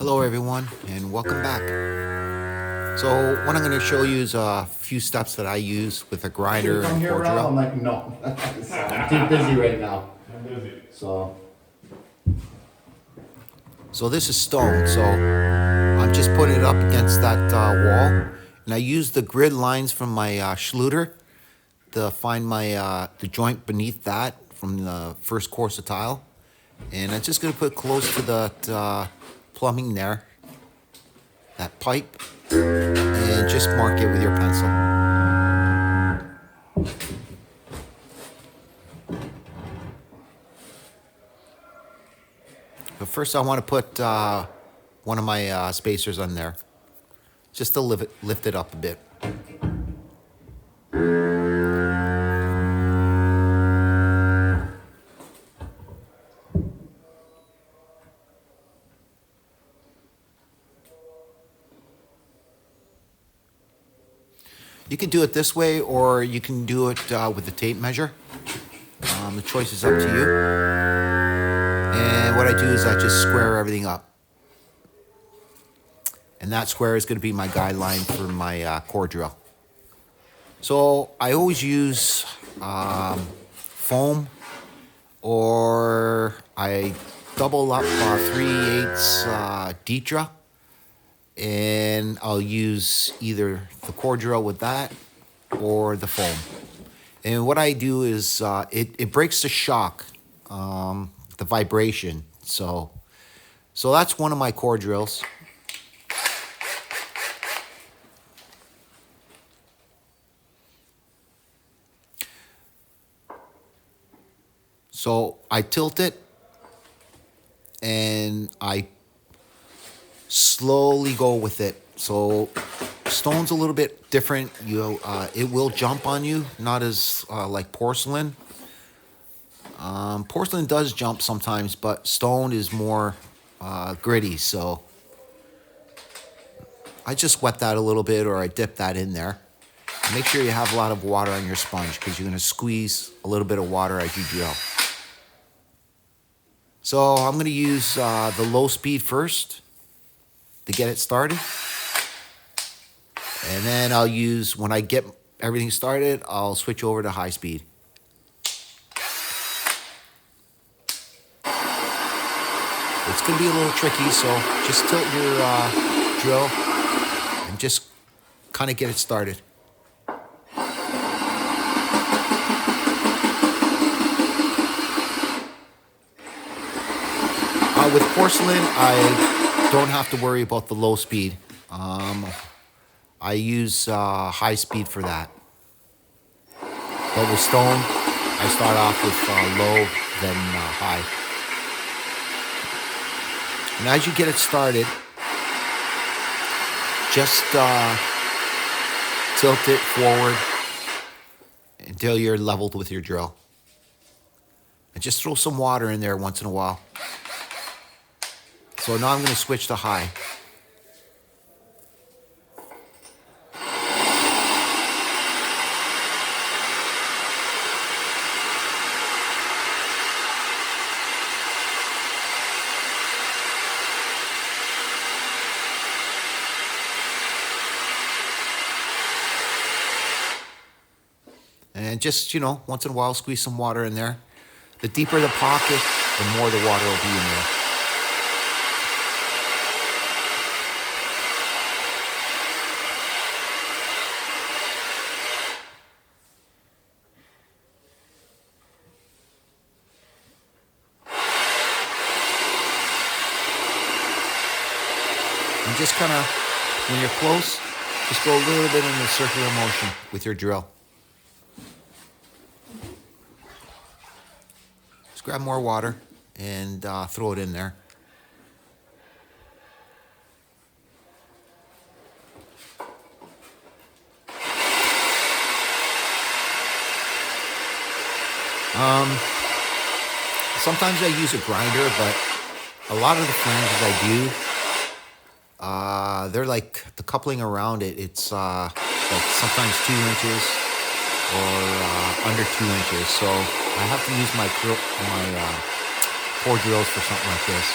Hello everyone and welcome back. So what I'm going to show you is a few steps that I use with a grinder Come and here, core Rob. I'm drill. like, no. I'm too busy right now. I'm busy. So, So this is stone, so I'm just putting it up against that wall, and I use the grid lines from my Schluter to find my the joint beneath that from the first course of tile, and I'm just going to put close to that plumbing there, that pipe, and just mark it with your pencil. But first I want to put one of my spacers on there, just to lift it up a bit. You can do it this way, or you can do it with the tape measure. The choice is up to you. And what I do is I just square everything up. And that square is going to be my guideline for my core drill. So I always use foam, or I double up 3/8 Detra, and I'll use either the core drill with that or the foam. And what I do is it breaks the shock, the vibration. So that's one of my core drills. So I tilt it and I slowly go with it. So stone's a little bit different. It will jump on you, not as like porcelain. Porcelain does jump sometimes, but stone is more gritty. So I just wet that a little bit, or I dip that in there. Make sure you have a lot of water on your sponge, because you're going to squeeze a little bit of water as you drill. So I'm going to use the low speed first to get it started. And then I'll use, when I get everything started, I'll switch over to high speed. It's going to be a little tricky, so just tilt your drill and just kind of get it started. With porcelain, I don't have to worry about the low speed. I use high speed for that. But with stone, I start off with low, then high. And as you get it started, just tilt it forward until you're leveled with your drill. And just throw some water in there once in a while. So now I'm going to switch to high. And just, once in a while, squeeze some water in there. The deeper the pocket, the more the water will be in there. And just kind of, when you're close, just go a little bit in a circular motion with your drill. Just grab more water and throw it in there. Sometimes I use a grinder, but a lot of the flanges I do, they're like the coupling around it. It's like sometimes 2 inches or under 2 inches. So I have to use my core drills for something like this.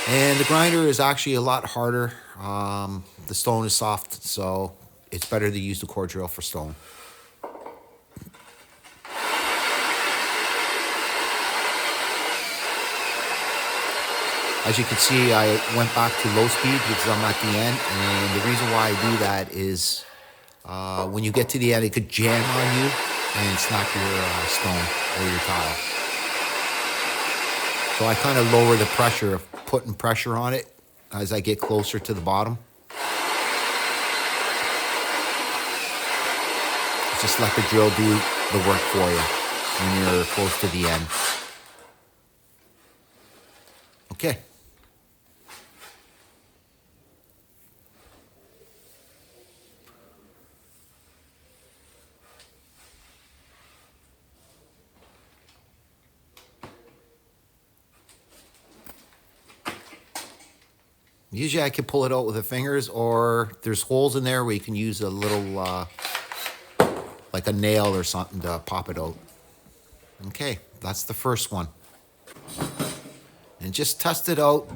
And the grinder is actually a lot harder. The stone is soft, so it's better to use the core drill for stone. As you can see, I went back to low speed because I'm at the end. And the reason why I do that is when you get to the end, it could jam on you and snap your stone or your tile. So I kind of lower the pressure of putting pressure on it as I get closer to the bottom. Just let the drill do the work for you when you're close to the end. Okay. Usually I can pull it out with the fingers, or there's holes in there where you can use a little, like a nail or something to pop it out. Okay, that's the first one. And just test it out.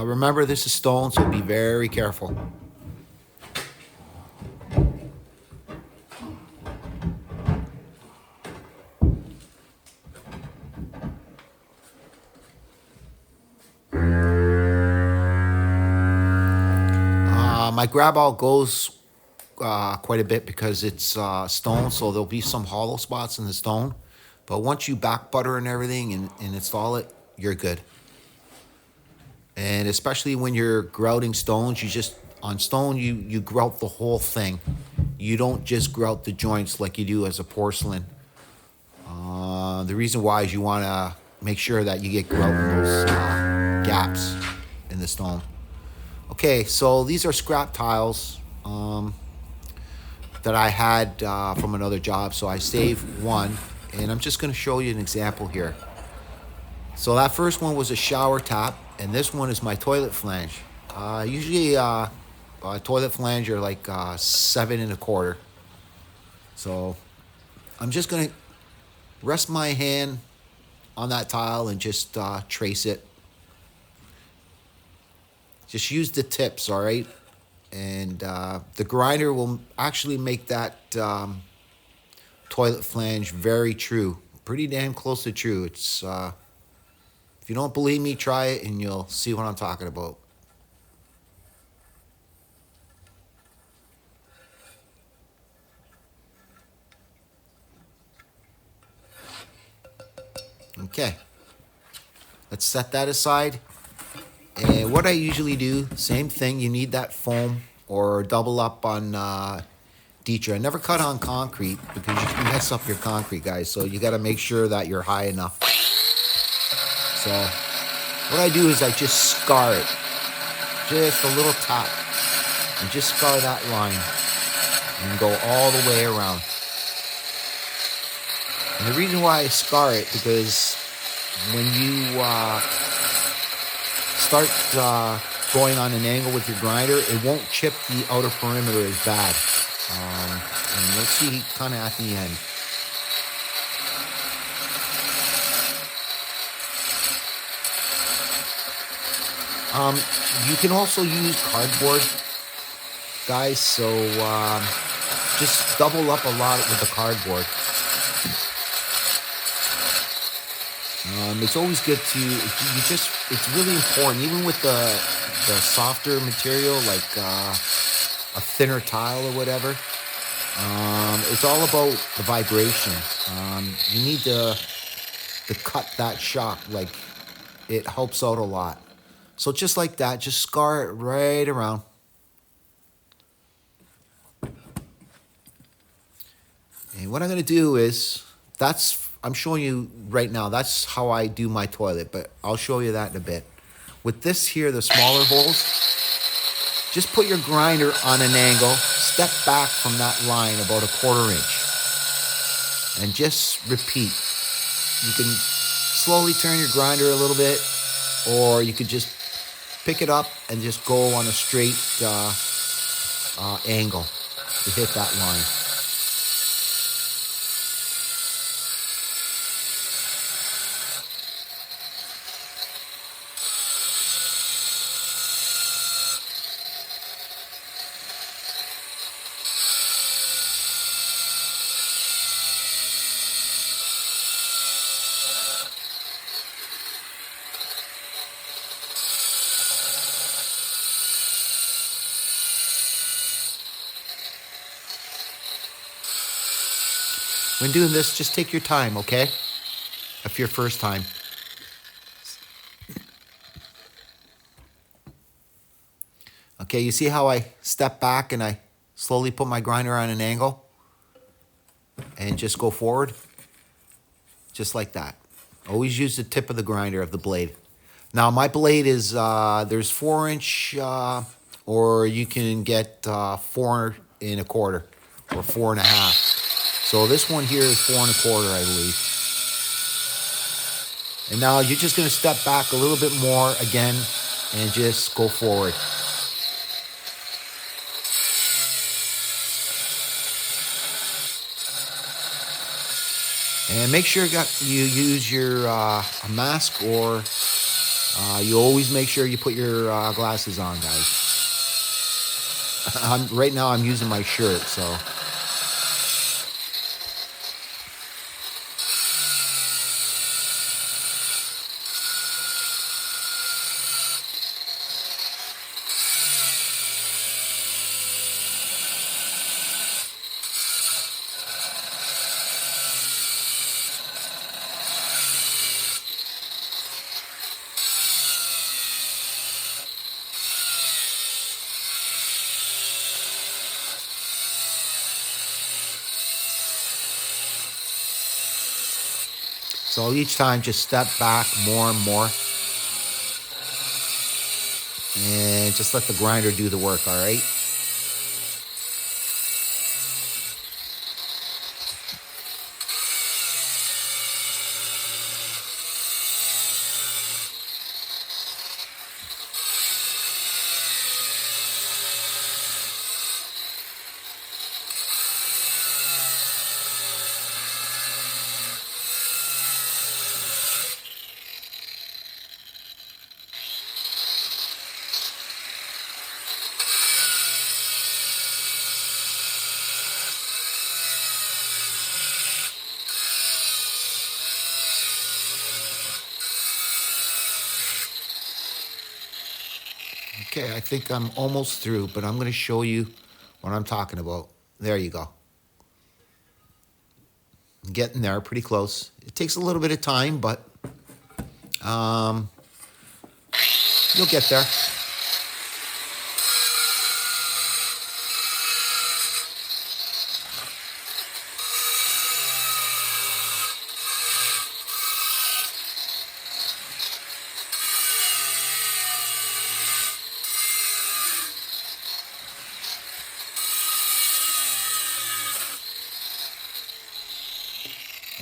Remember, this is stone, so be very careful. My grab out goes quite a bit because it's stone, so there'll be some hollow spots in the stone. But once you back butter and everything and install it, you're good. And especially when you're grouting stones, on stone, you grout the whole thing. You don't just grout the joints like you do as a porcelain. The reason why is you want to make sure that you get grouting those gaps in the stone. Okay, so these are scrap tiles that I had from another job. So I saved one, and I'm just going to show you an example here. So that first one was a shower tap, and this one is my toilet flange. Usually a toilet flange are like 7 1/4. So I'm just going to rest my hand on that tile and just trace it. Just use the tips, all right? And the grinder will actually make that toilet flange very true. Pretty damn close to true. It's if you don't believe me, try it and you'll see what I'm talking about. Okay. Let's set that aside. And what I usually do, same thing, you need that foam or double up on Dietra. I never cut on concrete because you can mess up your concrete, guys. So you got to make sure that you're high enough. So what I do is I just scar it. Just a little tap. And just scar that line. And go all the way around. And the reason why I scar it, because when you start going on an angle with your grinder, it won't chip the outer perimeter as bad. And you'll see kind of at the end. You can also use cardboard, guys, so just double up a lot with the cardboard. It's always good to, it's really important, even with the softer material, like a thinner tile or whatever. It's all about the vibration. You need to cut that shock, like it helps out a lot. So just like that, just scar it right around. And what I'm going to do is, I'm showing you right now, that's how I do my toilet, but I'll show you that in a bit. With this here, the smaller holes, just put your grinder on an angle, step back from that line about 1/4 inch, and just repeat. You can slowly turn your grinder a little bit, or you could just pick it up and just go on a straight angle to hit that line. When doing this, just take your time, okay? If your first time. Okay, you see how I step back and I slowly put my grinder on an angle and just go forward? Just like that. Always use the tip of the grinder of the blade. Now my blade is, there's 4-inch, or you can get 4 1/4 or 4.5. So this one here is 4 1/4, I believe. And now you're just gonna step back a little bit more again and just go forward. And make sure you use your a mask, or you always make sure you put your glasses on, guys. Right now I'm using my shirt, so. So each time, just step back more and more. And just let the grinder do the work, all right? Okay, I think I'm almost through, but I'm going to show you what I'm talking about. There you go. I'm getting there, pretty close. It takes a little bit of time, but you'll get there.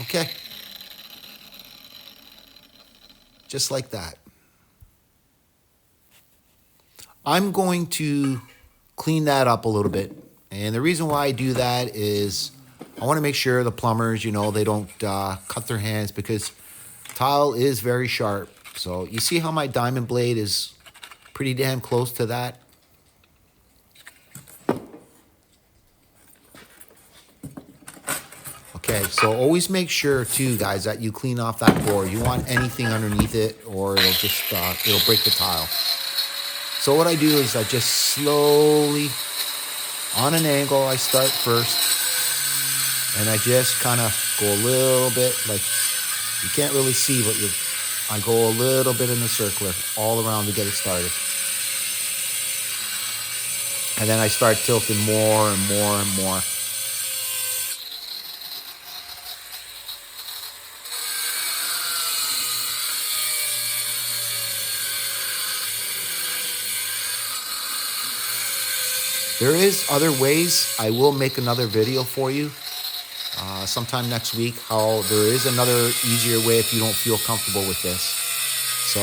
Okay. Just like that. I'm going to clean that up a little bit. And the reason why I do that is I want to make sure the plumbers, they don't cut their hands, because tile is very sharp. So you see how my diamond blade is pretty damn close to that? Okay, so always make sure too, guys, that you clean off that board. You want anything underneath it, or it'll just it'll break the tile. So what I do is I just slowly, on an angle, I start first, and I just kind of go a little bit, like, you can't really see, but I go a little bit in a circular all around to get it started. And then I start tilting more and more and more. There is other ways. I will make another video for you sometime next week, how there is another easier way if you don't feel comfortable with this. So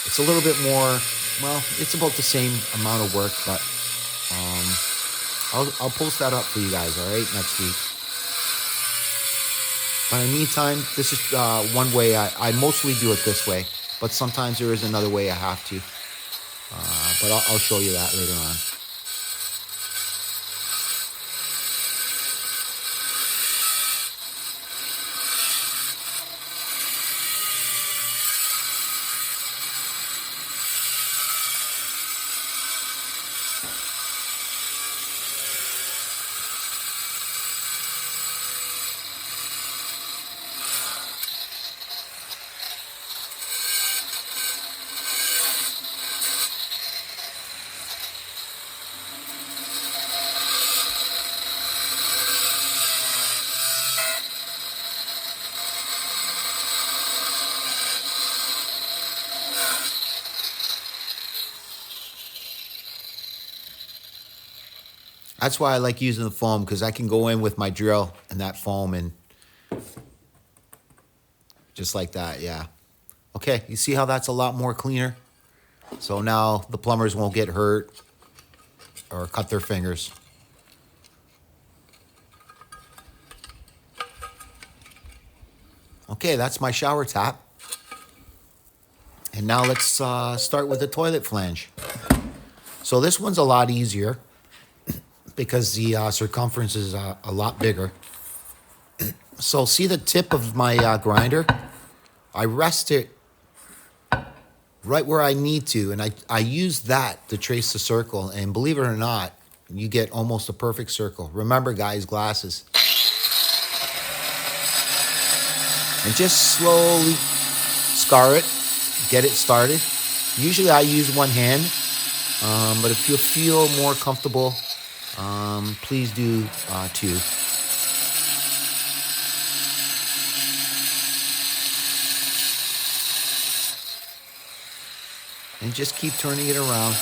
it's a little bit more, well, it's about the same amount of work, but I'll post that up for you guys, all right, next week. But in the meantime, this is one way. I mostly do it this way, but sometimes there is another way I have to. But I'll show you that later on. That's why I like using the foam, because I can go in with my drill and that foam and just like that, yeah. Okay, you see how that's a lot more cleaner? So now the plumbers won't get hurt or cut their fingers. Okay, that's my shower tap. And now let's start with the toilet flange. So this one's a lot easier because the circumference is a lot bigger. So see the tip of my grinder? I rest it right where I need to, and I use that to trace the circle. And believe it or not, you get almost a perfect circle. Remember, guys, glasses. And just slowly scar it, get it started. Usually I use one hand, but if you feel more comfortable, please do two. And just keep turning it around.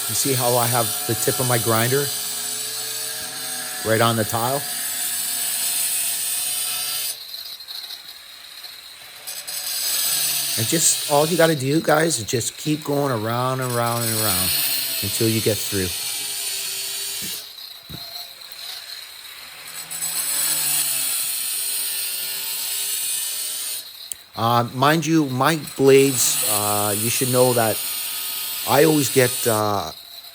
You see how I have the tip of my grinder right on the tile? And just all you got to do, guys, is just keep going around and around and around until you get through. Mind you, my blades, you should know that I always get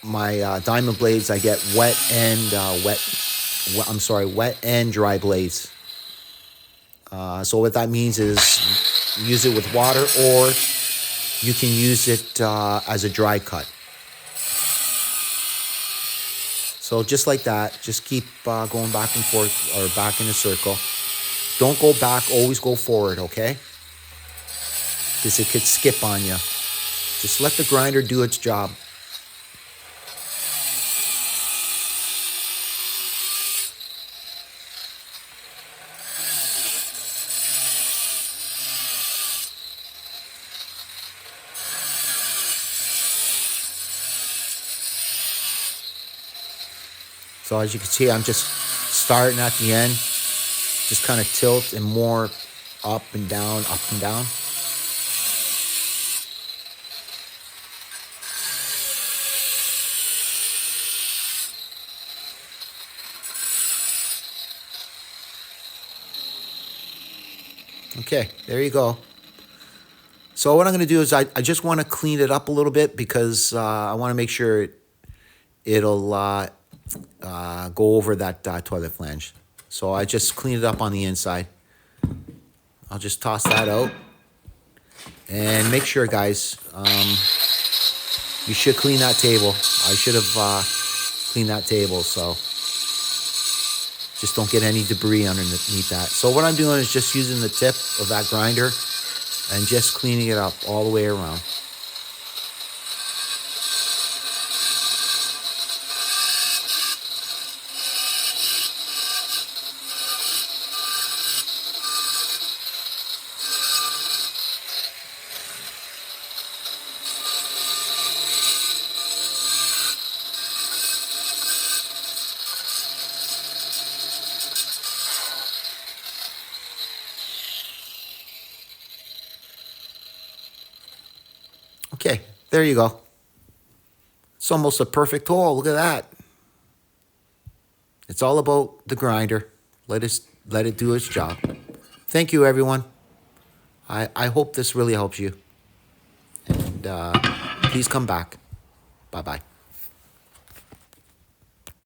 my diamond blades. I get wet and wet and dry blades. So what that means is use it with water, or you can use it as a dry cut. So just like that, just keep going back and forth or back in a circle. Don't go back, always go forward, okay? Because it could skip on you. Just let the grinder do its job. So as you can see, I'm just starting at the end. Just kind of tilt and more up and down, up and down. Okay, there you go. So what I'm going to do is I just want to clean it up a little bit because I want to make sure it'll go over that toilet flange. So I just clean it up on the inside. I'll just toss that out. And make sure, guys, you should clean that table. I should have cleaned that table, so just don't get any debris underneath that. So what I'm doing is just using the tip of that grinder and just cleaning it up all the way around. Okay, there you go. It's almost a perfect hole. Look at that. It's all about the grinder. Let it do its job. Thank you, everyone. I hope this really helps you. And please come back. Bye-bye.